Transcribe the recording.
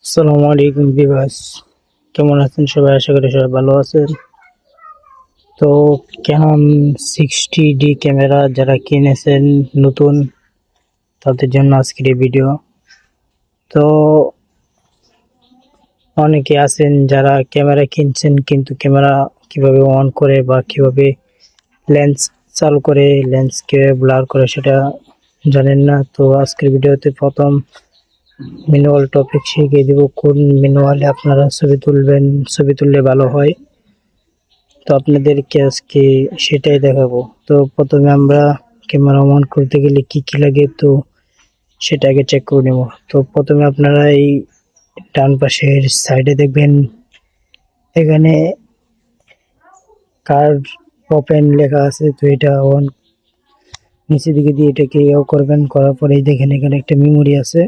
আসসালামু আলাইকুম ভিউয়ার্স, কেমন আছেন সবাই? আশা করি সবাই ভালো আছেন। তো ক্যানন 60D ক্যামেরা যারা কিনেছেন নতুন, তাদের জন্য আজকের এই ভিডিও। তো অনেকে আছেন যারা ক্যামেরা কিনছেন কিন্তু ক্যামেরা কিভাবে অন করে বা কিভাবে লেন্স চালু করে, লেন্স কিভাবে ব্লার করে সেটা জানেন না। তো আজকের ভিডিওতে প্রথম ম্যানুয়াল টপিক শিখিয়ে দেব, কোন ম্যানুয়ালে আপনারা ছবি তুলবেন, ছবি তুললে ভালো হয়। তো আপনাদেরকে আজকে সেটাই দেখাবো। তো প্রথমে আমরা ক্যামেরা অন করতে গেলে কি কি লাগে, তো সেটা আগে চেক করে নেব। তো প্রথমে আপনারা এই ডান পাশের সাইডে দেখবেন, এখানে কার্ড ওপেন লেখা আছে। তো এটা অন নিচের দিকে দিয়ে এটাকে করবেন, করার পরেই দেখেন এখানে একটা মেমোরি আছে।